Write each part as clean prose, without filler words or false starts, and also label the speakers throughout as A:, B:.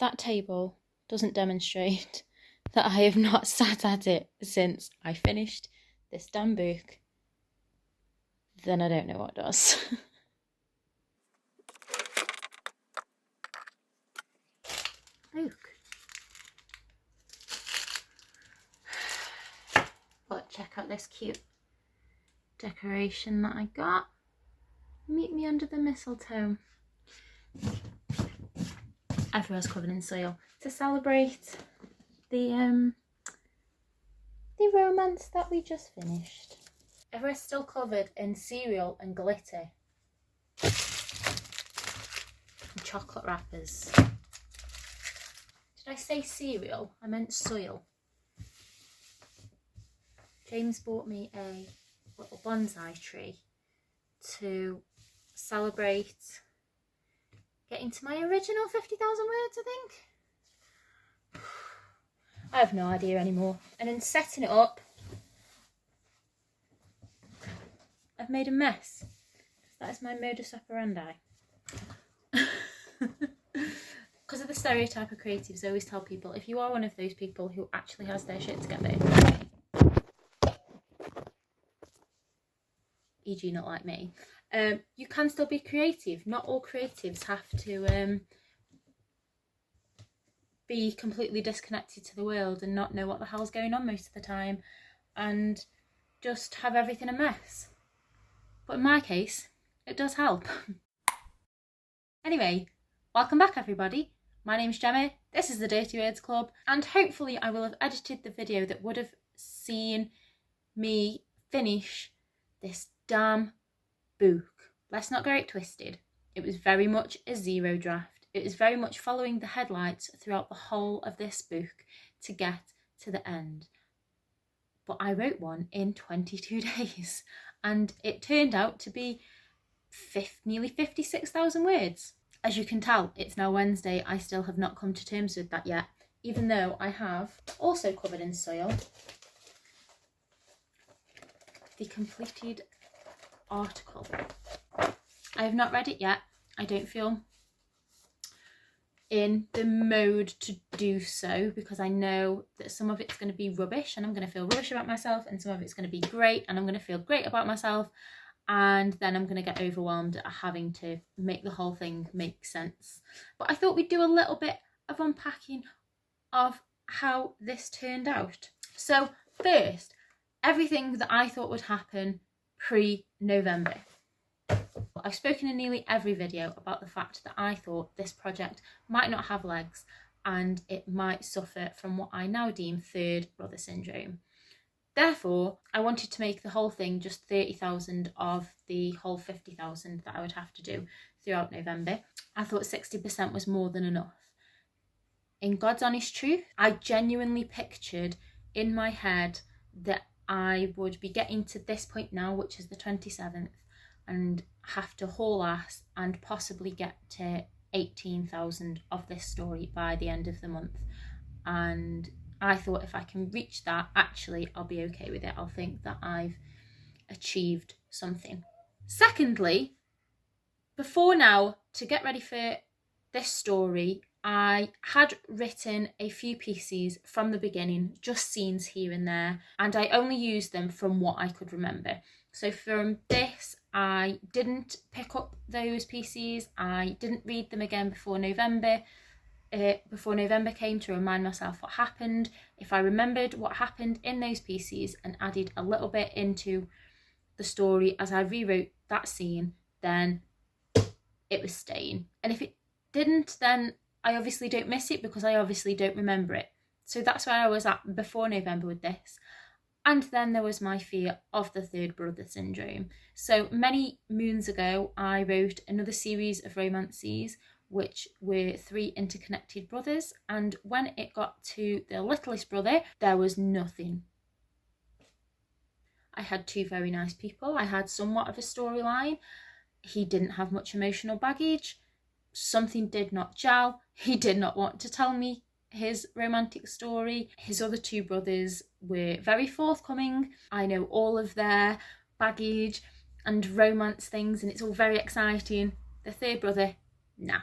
A: that table doesn't demonstrate that I have not sat at it since I finished this damn book, then I don't know what does. Look. But check out this cute decoration that I got. Meet me under the mistletoe. Everywhere's covered in soil to celebrate the romance that we just finished. Everywhere's still covered in cereal and glitter and chocolate wrappers. Did I say cereal? I meant soil. James bought me a little bonsai tree to celebrate getting to my original 50,000 words, I think. I have no idea anymore. And in setting it up, I've made a mess. That is my modus operandi. Because of the stereotype of creatives, I always tell people, if you are one of those people who actually has their shit together, e.g. not like me, you can still be creative. Not all creatives have to be completely disconnected to the world and not know what the hell's going on most of the time and just have everything a mess. But in my case, it does help. Anyway, welcome back everybody. My name's Gemma, this is the Dirty Words Club, and hopefully I will have edited the video that would have seen me finish this damn book. Let's not get it twisted. It was very much a zero draft. It was very much following the headlights throughout the whole of this book to get to the end. But I wrote one in 22 days and it turned out to be nearly 56,000 words. As you can tell, it's now Wednesday. I still have not come to terms with that yet, even though I have also covered in soil the completed article. I have not read it yet. I don't feel in the mode to do so because I know that some of it's going to be rubbish and I'm going to feel rubbish about myself, and some of it's going to be great and I'm going to feel great about myself, and then I'm going to get overwhelmed at having to make the whole thing make sense. But I thought we'd do a little bit of unpacking of how this turned out. So first, everything that I thought would happen pre-November. I've spoken in nearly every video about the fact that I thought this project might not have legs and it might suffer from what I now deem third brother syndrome. Therefore, I wanted to make the whole thing just 30,000 of the whole 50,000 that I would have to do throughout November. I thought 60% was more than enough. In God's honest truth, I genuinely pictured in my head that I would be getting to this point now, which is the 27th, and have to haul ass and possibly get to 18,000 of this story by the end of the month. And I thought if I can reach that, actually, I'll be okay with it. I'll think that I've achieved something. Secondly, before now, to get ready for this story, I had written a few pieces from the beginning, just scenes here and there, and I only used them from what I could remember. So from this, I didn't pick up those pieces. I didn't read them again before November came to remind myself what happened. If I remembered what happened in those pieces and added a little bit into the story as I rewrote that scene, then it was staying. And if it didn't, then I obviously don't miss it because I obviously don't remember it. So that's where I was at before November with this. And then there was my fear of the third brother syndrome. So many moons ago, I wrote another series of romances, which were 3 interconnected brothers. And when it got to the littlest brother, there was nothing. I had 2 very nice people. I had somewhat of a storyline. He didn't have much emotional baggage. Something did not gel. He did not want to tell me his romantic story. His other 2 brothers were very forthcoming. I know all of their baggage and romance things and it's all very exciting. The third brother, nah.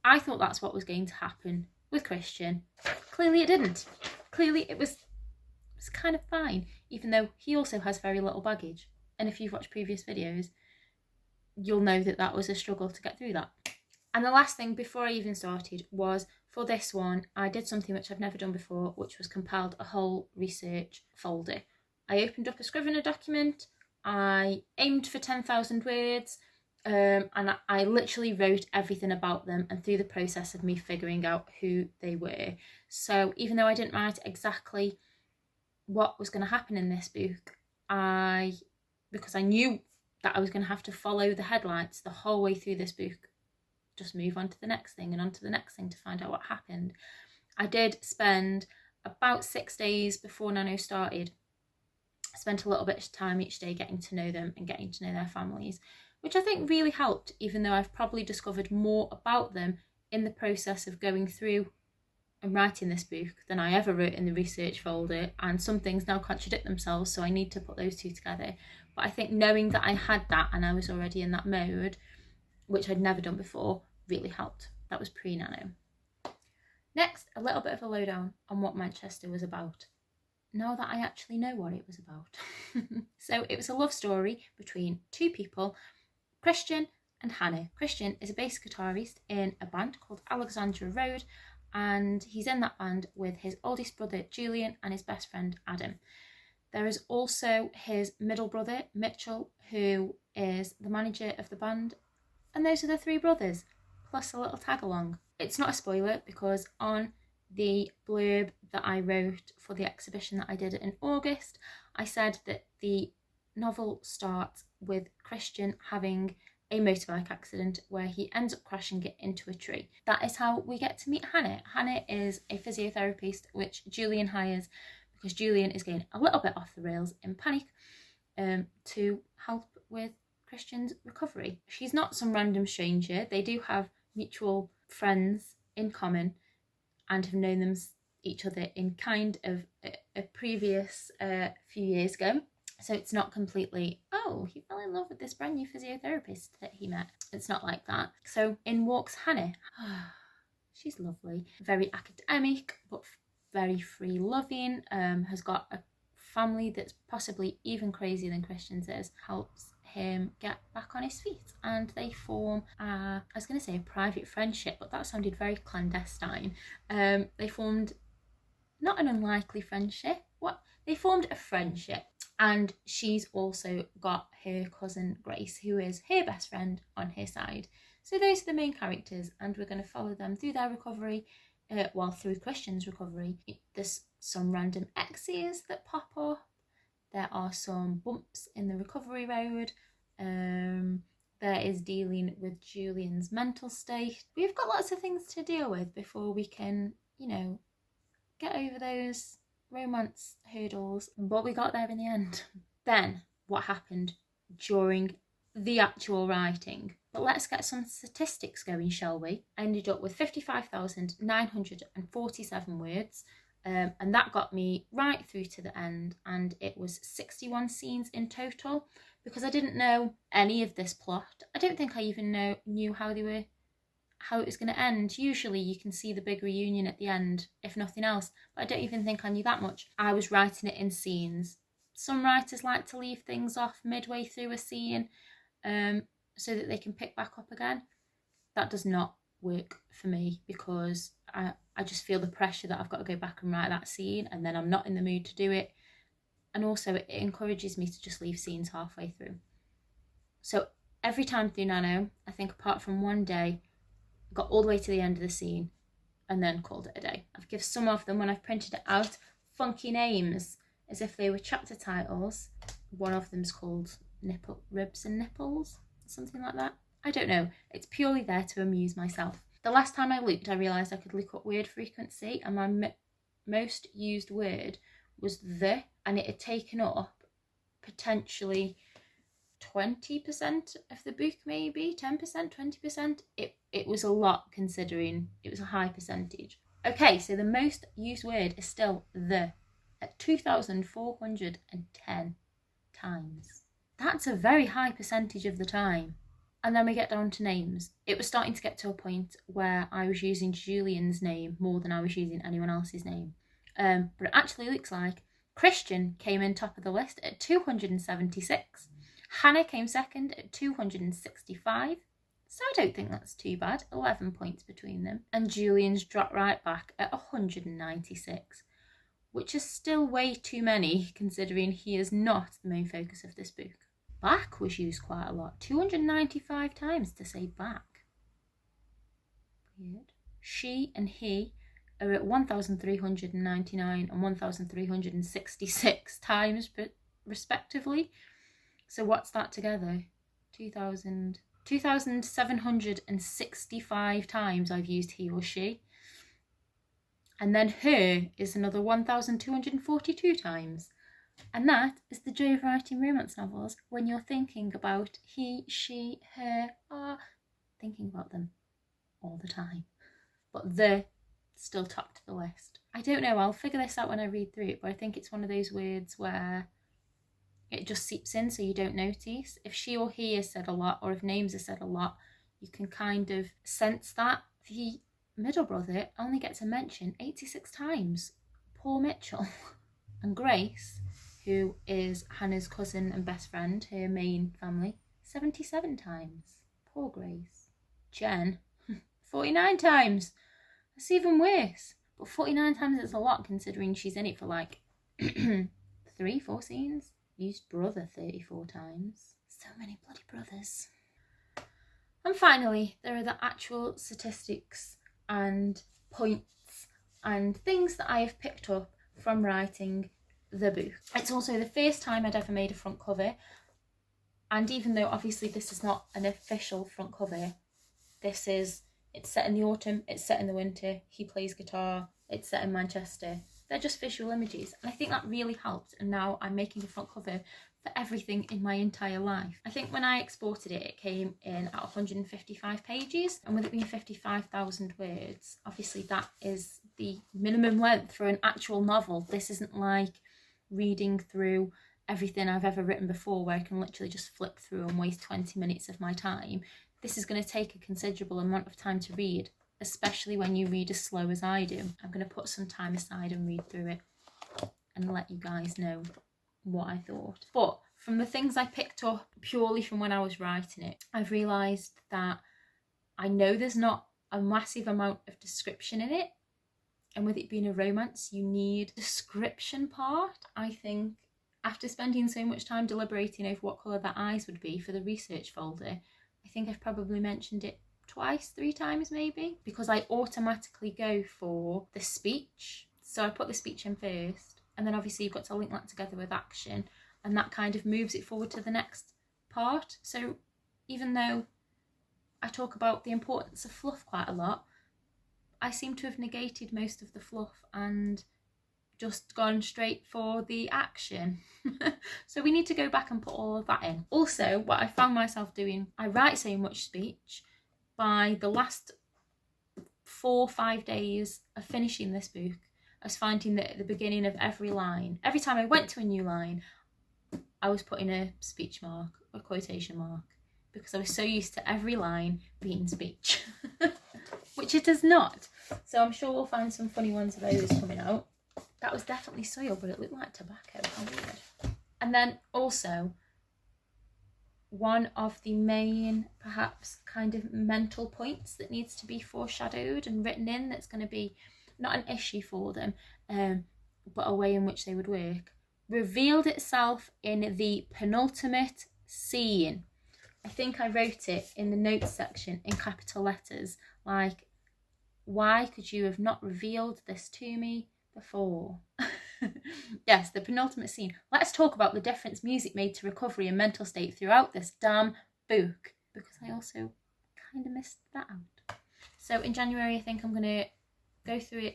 A: I thought that's what was going to happen with Christian. Clearly it didn't. Clearly it was kind of fine, even though he also has very little baggage. And if you've watched previous videos, you'll know that that was a struggle to get through that. And the last thing before I even started was, for this one, I did something which I've never done before, which was compiled a whole research folder. I opened up a Scrivener document, I aimed for 10,000 words, and I literally wrote everything about them, and through the process of me figuring out who they were. So even though I didn't write exactly what was going to happen in this book, because I knew that I was going to have to follow the headlights the whole way through this book, just move on to the next thing and on to the next thing to find out what happened. I did spend about 6 days before Nano started. I spent a little bit of time each day getting to know them and getting to know their families, which I think really helped, even though I've probably discovered more about them in the process of going through and writing this book than I ever wrote in the research folder, and some things now contradict themselves, so I need to put those two together. But I think knowing that I had that and I was already in that mode, which I'd never done before, really helped. That was pre-Nano. Next, a little bit of a lowdown on what Manchester was about, now that I actually know what it was about. So it was a love story between two people, Christian and Hannah. Christian is a bass guitarist in a band called Alexandra Road, and he's in that band with his oldest brother Julian and his best friend Adam. There is also his middle brother Mitchell, who is the manager of the band, and those are the three brothers, plus a little tag along. It's not a spoiler because on the blurb that I wrote for the exhibition that I did in August, I said that the novel starts with Christian having a motorbike accident where he ends up crashing it into a tree. That is how we get to meet Hannah. Hannah is a physiotherapist which Julian hires because Julian is getting a little bit off the rails in panic, to help with Christian's recovery. She's not some random stranger. They do have mutual friends in common and have known each other in kind of a previous few years ago. So it's not completely, oh, he fell in love with this brand new physiotherapist that he met. It's not like that. So in walks Hannah. She's lovely, very academic, but very free loving, has got a family that's possibly even crazier than Christian's is, helps him get back on his feet, and they form I was going to say a private friendship, but that sounded very clandestine. They formed not an unlikely friendship. They formed a friendship, and she's also got her cousin Grace, who is her best friend on her side. So those are the main characters, and we're going to follow them through their recovery, through Christian's recovery. There's some random exes that pop up. There are some bumps in the recovery road. There is dealing with Julian's mental state. We've got lots of things to deal with before we can, get over those romance hurdles. But we got there in the end. Then, what happened during the actual writing? But let's get some statistics going, shall we? I ended up with 55,947 words. And that got me right through to the end, and it was 61 scenes in total, because I didn't know any of this plot. I don't think I even knew how it was going to end. Usually you can see the big reunion at the end, if nothing else, but I don't even think I knew that much. I was writing it in scenes. Some writers like to leave things off midway through a scene so that they can pick back up again. That does not work for me, because I just feel the pressure that I've got to go back and write that scene, and then I'm not in the mood to do it. And also it encourages me to just leave scenes halfway through. So every time through Nano, I think apart from one day, I got all the way to the end of the scene and then called it a day. I've given some of them, when I've printed it out, funky names as if they were chapter titles. One of them's called Ribs and Nipples, something like that. I don't know. It's purely there to amuse myself. The last time I looked, I realised I could look up word frequency, and my most used word was the, and it had taken up potentially 20% of the book, maybe 10%, 20%. It was a lot, considering it was a high percentage. Okay, so the most used word is still the, at 2,410 times. That's a very high percentage of the time. And then we get down to names. It was starting to get to a point where I was using Julian's name more than I was using anyone else's name. But it actually looks like Christian came in top of the list at 276. Hannah came second at 265. So I don't think that's too bad. 11 points between them. And Julian's dropped right back at 196, which is still way too many considering he is not the main focus of this book. Back was used quite a lot, 295 times to say back. Weird. She and he are at 1,399 and 1,366 times respectively. So what's that together? 2,765 times I've used he or she. And then her is another 1,242 times. And that is the joy of writing romance novels when you're thinking about he, she, her, thinking about them all the time. But the still top to the list. I don't know, I'll figure this out when I read through it, but I think it's one of those words where it just seeps in so you don't notice. If she or he is said a lot, or if names are said a lot, you can kind of sense that. The middle brother only gets a mention 86 times. Poor Mitchell. And Grace, who is Hannah's cousin and best friend, her main family, 77 times. Poor Grace. Jen, 49 times. That's even worse. But 49 times is a lot considering she's in it for like 3-4 scenes. Used brother 34 times. So many bloody brothers. And finally, there are the actual statistics and points and things that I have picked up from writing the book. It's also the first time I'd ever made a front cover, and even though obviously this is not an official front cover, it's set in the autumn, it's set in the winter, he plays guitar, it's set in Manchester. They're just visual images, and I think that really helped, and now I'm making a front cover for everything in my entire life. I think when I exported it, it came in at 155 pages, and with it being 55,000 words, obviously that is the minimum length for an actual novel. This isn't like reading through everything I've ever written before where I can literally just flip through and waste 20 minutes of my time. This is going to take a considerable amount of time to read, especially when you read as slow as I do. I'm going to put some time aside and read through it and let you guys know what I thought. But from the things I picked up purely from when I was writing it, I've realised that I know there's not a massive amount of description in it. And with it being a romance, you need description part. I think after spending so much time deliberating over what colour that eyes would be for the research folder, I think I've probably mentioned it twice, 3 times maybe, because I automatically go for the speech. So I put the speech in first, and then obviously you've got to link that together with action, and that kind of moves it forward to the next part. So even though I talk about the importance of fluff quite a lot, I seem to have negated most of the fluff and just gone straight for the action. So we need to go back and put all of that in. Also, what I found myself doing, I write so much speech. By the last 4 or 5 days of finishing this book, I was finding that at the beginning of every line, every time I went to a new line, I was putting a speech mark, a quotation mark, because I was so used to every line being speech, which it is not. So I'm sure we'll find some funny ones of those coming out. That was definitely soil, but it looked like tobacco. How weird. And then also, one of the main, perhaps, kind of mental points that needs to be foreshadowed and written in, that's going to be not an issue for them, but a way in which they would work, revealed itself in the penultimate scene. I think I wrote it in the notes section in capital letters, like, why could you have not revealed this to me before? Yes, the penultimate scene. Let's talk about the difference music made to recovery and mental state throughout this damn book, because I also kind of missed that out. So in January, I think I'm going to go through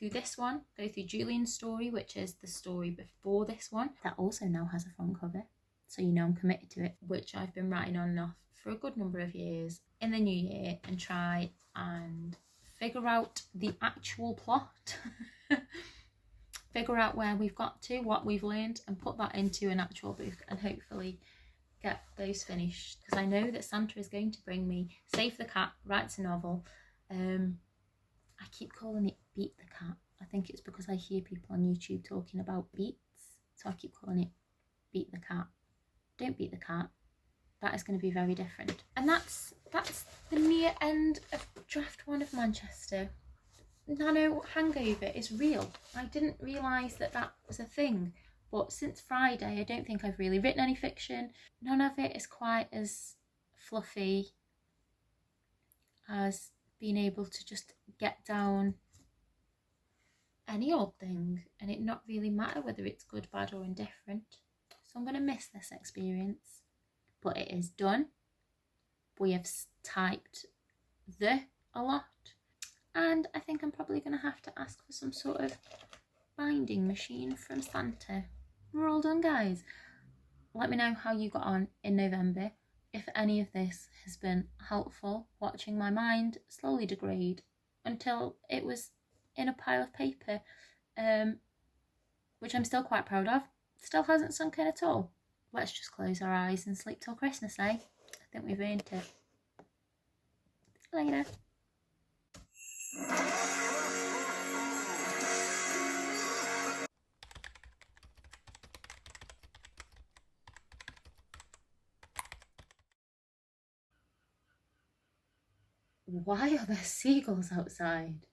A: this one, go through Julian's story, which is the story before this one. That also now has a front cover, so you know I'm committed to it, which I've been writing on and off for a good number of years in the new year, and try and figure out the actual plot. Figure out where we've got to, what we've learned, and put that into an actual book, and hopefully get those finished because I know that Santa is going to bring me Save the Cat Writes a Novel. I keep calling it Beat the Cat. I think it's because I hear people on YouTube talking about beats, so I keep calling it Beat the Cat. Don't beat the cat. That is going to be very different. And that's the near end of draft 1 of Manchester. Nano hangover is real. I didn't realise that that was a thing, but since Friday I don't think I've really written any fiction. None of it is quite as fluffy as being able to just get down any old thing and it not really matter whether it's good, bad or indifferent. So I'm going to miss this experience, but it is done. We have typed a lot, and I think I'm probably going to have to ask for some sort of binding machine from Santa. We're all done, guys. Let me know how you got on in November. If any of this has been helpful, watching my mind slowly degrade until it was in a pile of paper, which I'm still quite proud of. Still hasn't sunk in at all. Let's just close our eyes and sleep till Christmas, eh? I think we've earned it. See you later. Why are there seagulls outside?